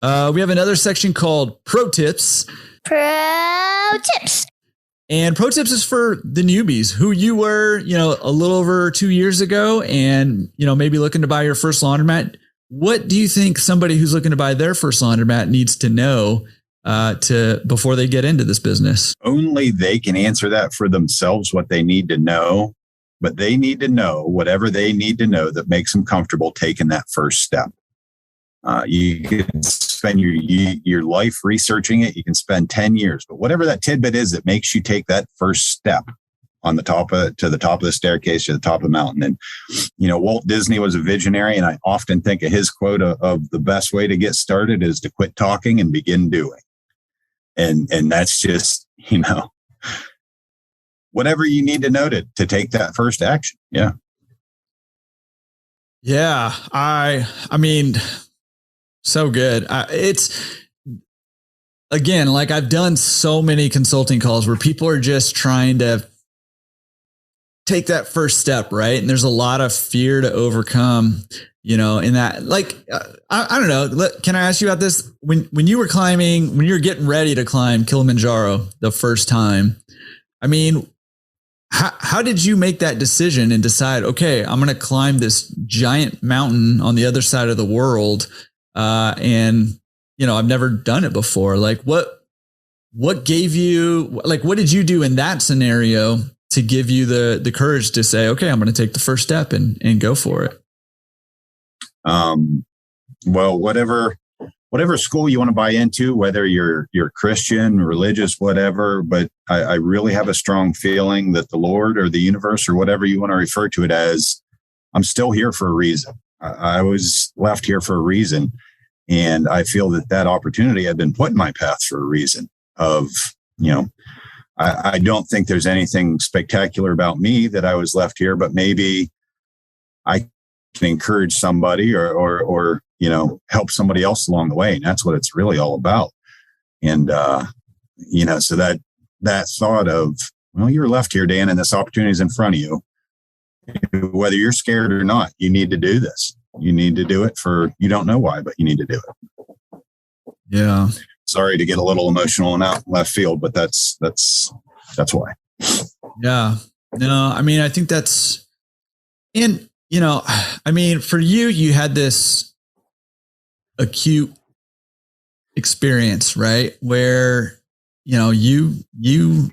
We have another section called Pro Tips. Pro Tips. And Pro Tips is for the newbies who you were, a little over 2 years ago and, maybe looking to buy your first laundromat. What do you think somebody who's looking to buy their first laundromat needs to know before they get into this business? Only they can answer that for themselves, what they need to know. But they need to know whatever they need to know that makes them comfortable taking that first step. You can spend your life researching it. You can spend 10 years, but whatever that tidbit is that makes you take that first step to the top of the staircase, to the top of the mountain. And, Walt Disney was a visionary. And I often think of his quote of the best way to get started is to quit talking and begin doing. And that's just, whatever you need to know to take that first action. Yeah. Yeah. I mean, so good. It's, again, like I've done so many consulting calls where people are just trying to take that first step, right? And there's a lot of fear to overcome, in that, like, I don't know. Can I ask you about this? When you were getting ready to climb Kilimanjaro the first time, I mean, how did you make that decision and decide, okay, I'm going to climb this giant mountain on the other side of the world? And I've never done it before. Like what gave you, like, what did you do in that scenario to give you the courage to say, okay, I'm going to take the first step and go for it? Well, whatever school you want to buy into, whether you're Christian, religious, whatever, but I really have a strong feeling that the Lord or the universe or whatever you want to refer to it as, I'm still here for a reason. I was left here for a reason. And I feel that opportunity had been put in my path for a reason I don't think there's anything spectacular about me that I was left here, but maybe I can encourage somebody or help somebody else along the way. And that's what it's really all about. And, so that thought of, well, you're left here, Dan, and this opportunity is in front of you. Whether you're scared or not, you need to do this. You need to do it you don't know why, but you need to do it. Yeah. Sorry to get a little emotional and out left field, but that's why. Yeah. No, I mean, I think that's, and, for you had this acute experience, right? Where, you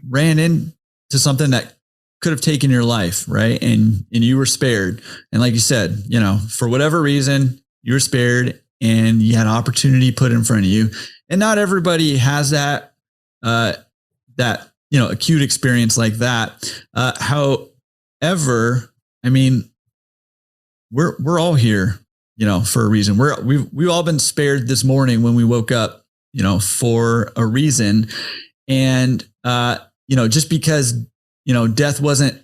ran into something that could have taken your life, right? And you were spared. And like you said, for whatever reason, you were spared and you had an opportunity put in front of you. And not everybody has that acute experience like that. However, I mean, we're all here, for a reason. We've all been spared this morning when we woke up, for a reason. And, just because, death wasn't,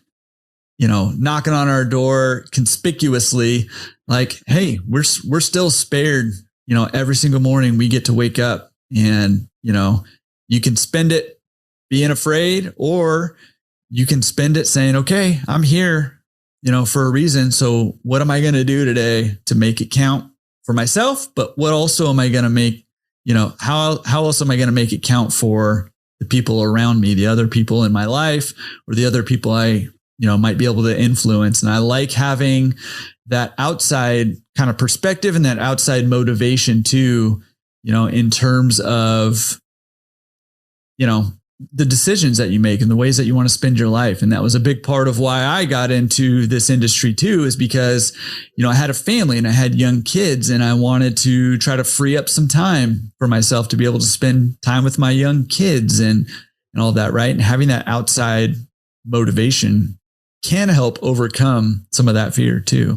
knocking on our door conspicuously, like, hey, we're still spared, every single morning we get to wake up and, you can spend it being afraid, or you can spend it saying, okay, I'm here, for a reason. So what am I going to do today to make it count for myself? But what also am I going to make, how else am I going to make it count for the people around me, the other people in my life, or the other people I, might be able to influence? And I like having that outside kind of perspective and that outside motivation too, in terms of, the decisions that you make and the ways that you want to spend your life. And that was a big part of why I got into this industry too, is because, I had a family and I had young kids and I wanted to try to free up some time for myself to be able to spend time with my young kids and all that. Right. And having that outside motivation can help overcome some of that fear too.